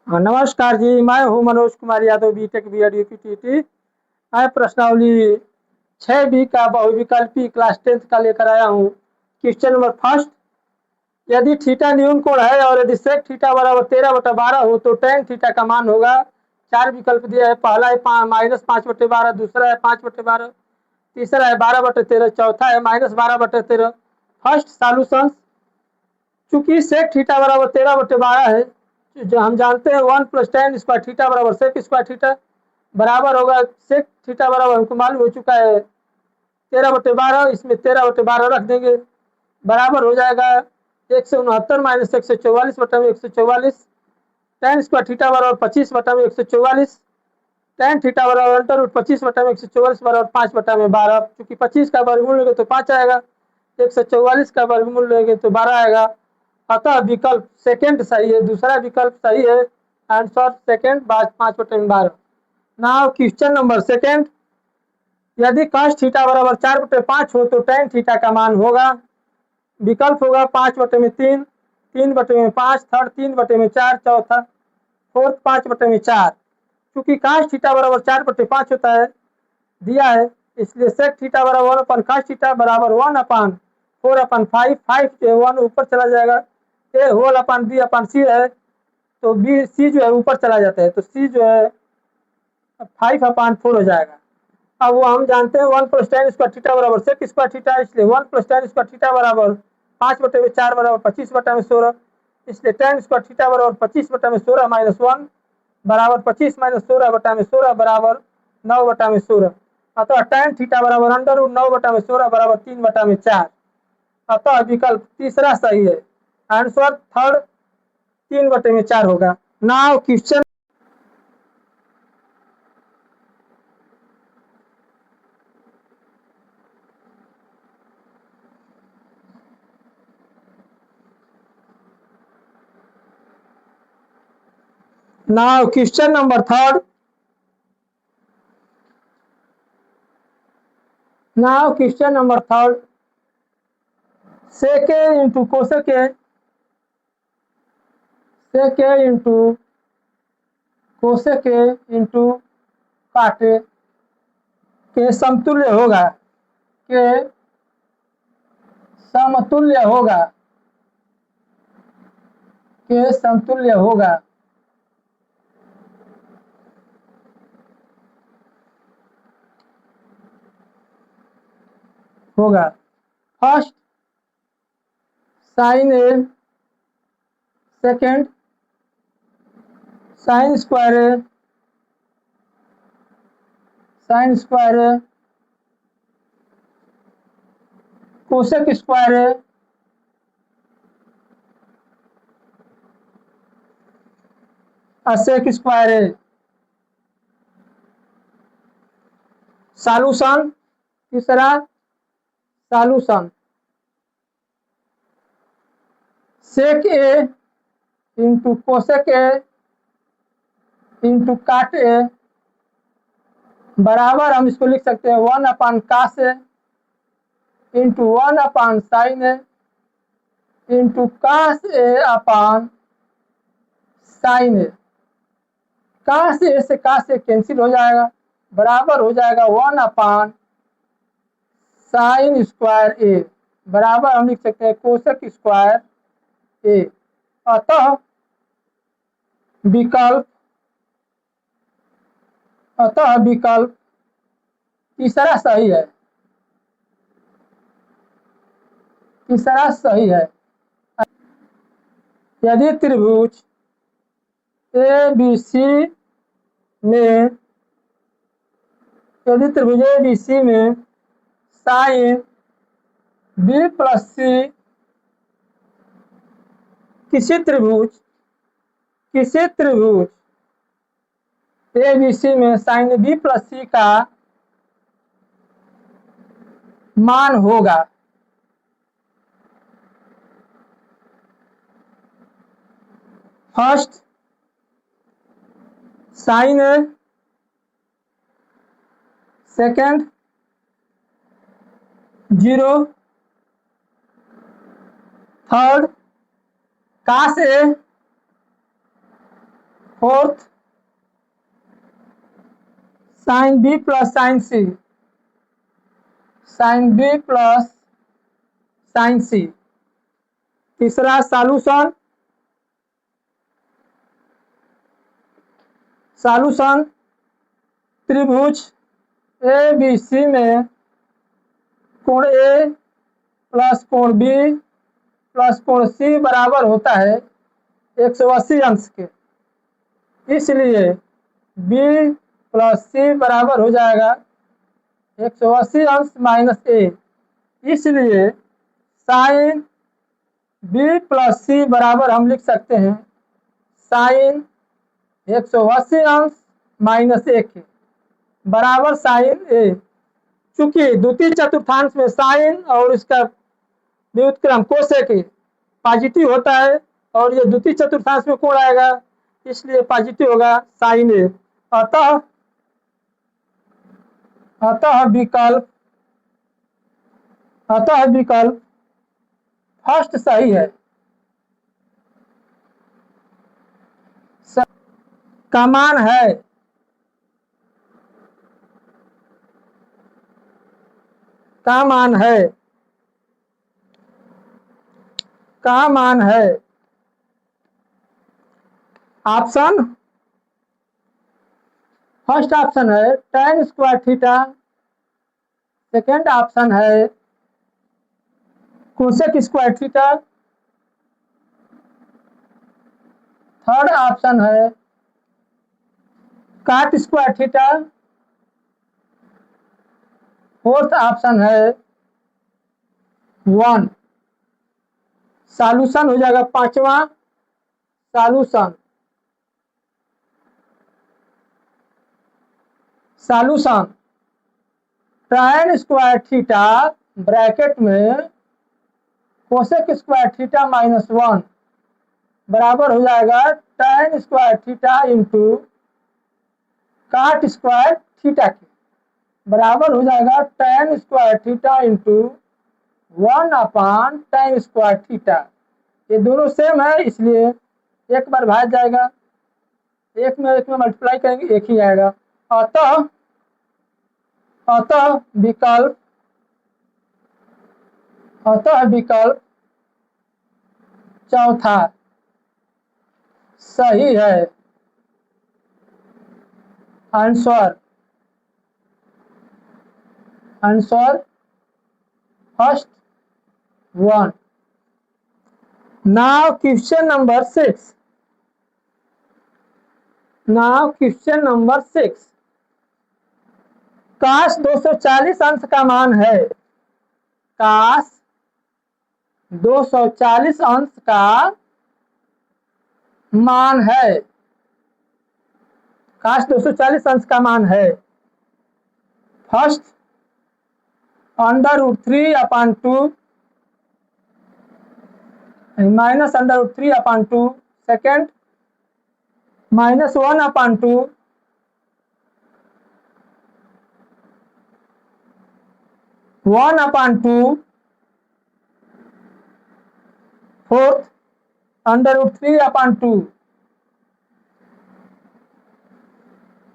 हाँ, नमस्कार जी। मैं हूँ Manoj Kumar Yadav, BTech BEd UPTT. मैं प्रश्नावली 6B का बहुविकल्पी क्लास 10th का लेकर आया हूँ। क्वेश्चन नंबर फर्स्ट, यदि थीटा न्यून कोण है और यदि सेक थीटा बराबर 13/12 हो तो टेन थीटा का मान होगा। चार विकल्प दिया है। पहला है -5/12, दूसरा है 5/12, तीसरा है 12/13, चौथा है -12/13। फर्स्ट सॉल्यूशन, चूंकि सेक थीटा बराबर 13/12 है, जो हम जानते हैं 1 + tan स्क्वायर थीटा बराबर सेक स्क्वायर थीटा बराबर होगा। सेक थीटा बराबर हमको मालूम हो चुका है 13/12, इसमें 13/12 रख देंगे, बराबर हो जाएगा 169 - 144/144। tan स्क्वायर थीटा बराबर 25/144। tan थीटा बराबर √25/144 बराबर 5/12। चूंकि 25 का वर्गमूल लेंगे तो 5 आएगा, 144 का वर्गमूल लेंगे तो 12 आएगा। अतः विकल्प सेकंड सही है, दूसरा विकल्प सही है। Answer second 5/12। Now question number second, यदि cos थीटा बराबर 4/5 हो तो tan थीटा का मान होगा। विकल्प होगा 5/3, 3/5, थर्ड 3/4, चौथा फोर्थ 5/4। क्योंकि cos थीटा बराबर 4/5 होता है दिया है, इसलिए sec थीटा बराबर 1/cos थीटा बराबर 1/4/5। 5 जो है 1 ऊपर चला जाएगा, a होल अपन b/c है, तो बी सी जो है ऊपर चला जाता है, तो सी जो है 5/4 हो जाएगा। अब वो हम जानते हैं 1 + tan स्क्वायर थीटा बराबर सेक स्क्वायर थीटा, इसलिए 1 + tan स्क्वायर थीटा बराबर 5/4 बराबर 25/16। इसलिए tan स्क्वायर थीटा बराबर 25/16 - 1 बराबर 25 - 16/16 बराबर 9/16। अतः tan थीटा बराबर √9/16 बराबर 3/4। अतः विकल्प तीसरा सही है। आंसर थर्ड 3/4 होगा। Now question, now question number third, now question number third, sec A into cosec A, sec A into cosec A into cot A के समतुल्य होगा, के समतुल्य होगा, के समतुल्य होगा। होगा first sin A, second sin square A, sin square A, cosec square A, sec square A। Solution, तीसरा solution, sec A into cosec A into cot A बराबर हम इसको लिख सकते हैं 1/cos A into 1/sin A into cos A/sin A। cos A से cos A cancel हो जाएगा, बराबर हो जाएगा 1/sin स्क्वायर A बराबर हम लिख सकते हैं कोसेक स्क्वायर A। अतः विकल्प, अतः विकल्प तीसरा सही है, तीसरा सही है। यदि त्रिभुज ABC में, यदि त्रिभुज ABC में sin B + C, किसी त्रिभुज ABC में sin B + C का मान होगा। First sin A, second 0, third cos A, fourth sine B plus sine C, sine B plus sine C. तीसरा सॉल्यूशन, सॉल्यूशन त्रिभुज ए बी सी में कोण ए प्लस कोण बी प्लस कोण सी बराबर होता है 180 अंश के, इसलिए बी प्लस सी बराबर हो जाएगा 180 अंश माइनस ए, इसलिए साइन बी प्लस सी बराबर हम लिख सकते हैं साइन 180 अंश माइनस ए के बराबर साइन ए। चूंकि द्वितीय चतुर्थांश में साइन और इसका व्युत्क्रम कोसेक पॉजिटिव होता है और ये द्वितीय चतुर्थांश में कोण आएगा, इसलिए पॉजिटिव होगा साइन ए। अतः विकल्प फर्स्ट सही है। का मान है का मान है का मान है ऑप्शन, फर्स्ट ऑप्शन है tan स्क्वायर थीटा, सेकेंड ऑप्शन है cosec square theta, third option है cot square theta, fourth option है 1। सॉल्यूशन हो जाएगा पांचवा solution tan square theta bracket में कोसेक स्क्वायर थीटा माइनस 1 बराबर हो जाएगा tan स्क्वायर थीटा इंटू काट स्क्वायर थीटा के बराबर हो जाएगा tan square theta into 1 tan square theta. ये दोनों सेम है इसलिए एक बार भाग जाएगा, एक में मल्टीप्लाई करेंगे एक ही आएगा। अतः विकल्प चौथा सही है। Answer first one. Now question number 6। काश 240 अंश का मान है, काश 240 अंश का मान है, काश 240 अंश का मान है। First √3/2 minus √3/2, second -1/2, (1/2), fourth √3/2,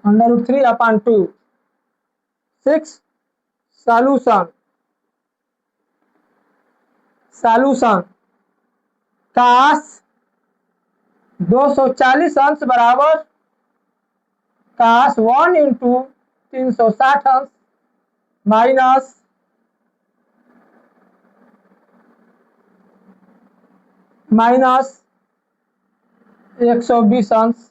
√3/2। 6 solution काश 240 अंश बराबर काश 1 इंटू 360 अंश माइनस -120 अंश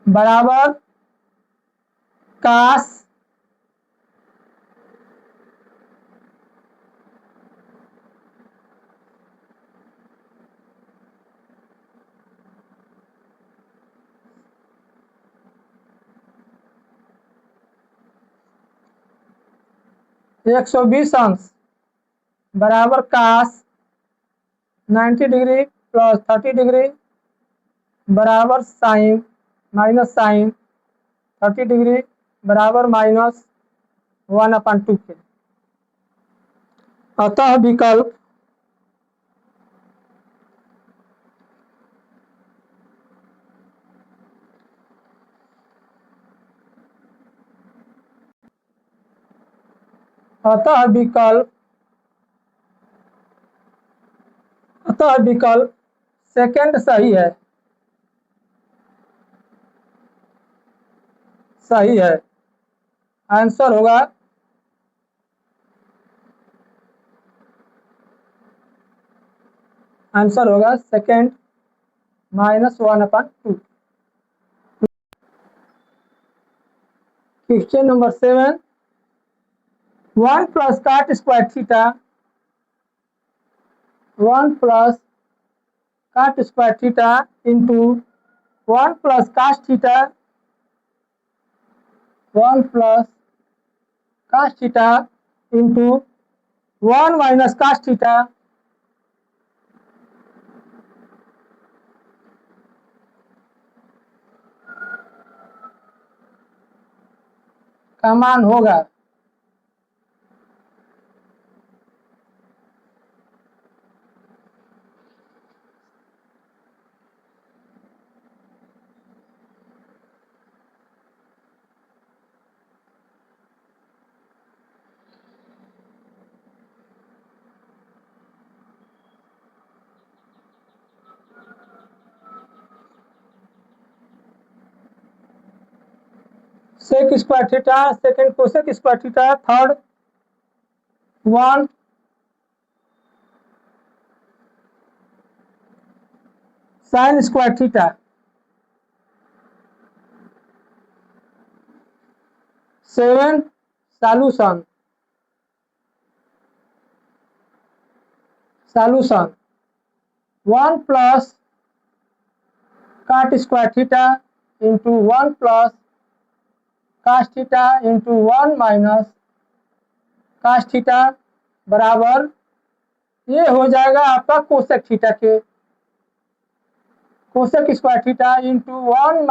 बराबर काश 120 अंश बराबर काश 90 डिग्री प्लस 30 डिग्री बराबर साइन माइनस साइन 30 डिग्री बराबर -1/2 के। अतः विकल्प अतः विकल्प सेकंड सही है। सही है। आंसर होगा second -1/2। Question number 7, 1 + cot square theta 1 + cot square theta into 1 + cos theta 1 + cos theta into 1 - cos theta का मान होगा। Sec square theta, second cosec square theta, third 1 sin square theta. Seven solution 1 + cot square theta into 1 + cos theta into 1 - cos theta बराबर ये हो जाएगा आपका cosec theta के cosec square theta into 1 -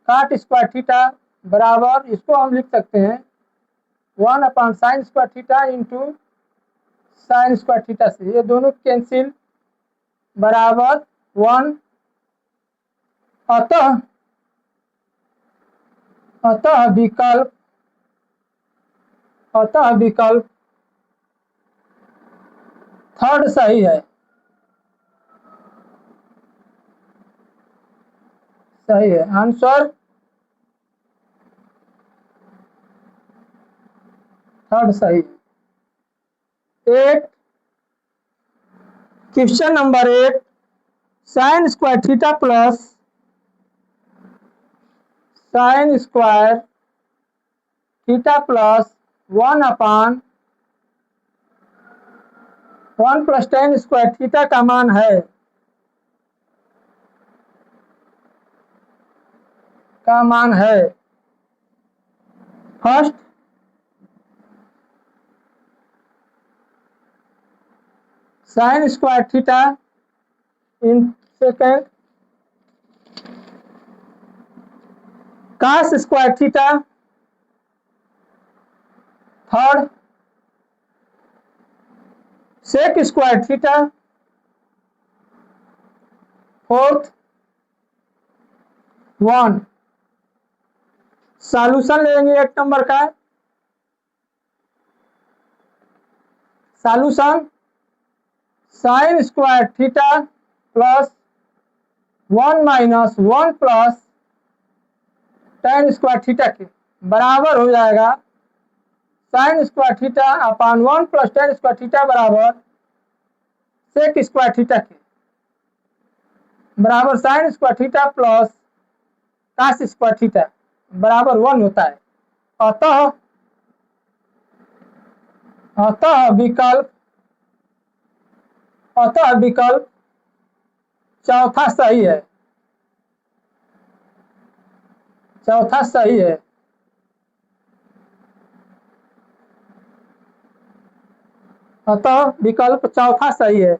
cot square theta बराबर इसको हम लिख सकते हैं 1/sin square theta into sin square theta से ये दोनों कैंसिल बराबर 1। अतः विकल्प थर्ड सही है। सही है। आंसर थर्ड सही है। 8 question number 8, sin square theta plus sin square theta plus 1/1 + tan square theta का मान है। First sin square theta in second cos square theta, third sec square theta, fourth 1। Solution लेंगे 1 नंबर का। Solution sin square theta plus 1 - 1 + tan square theta के बराबर हो जाएगा sin square theta upon 1 + tan square theta बराबर सेक square theta के बराबर sin square theta plus cos square theta बराबर 1 होता है। अतः विकल्प चौथा सही है। अतः विकल्प चौथा सही है।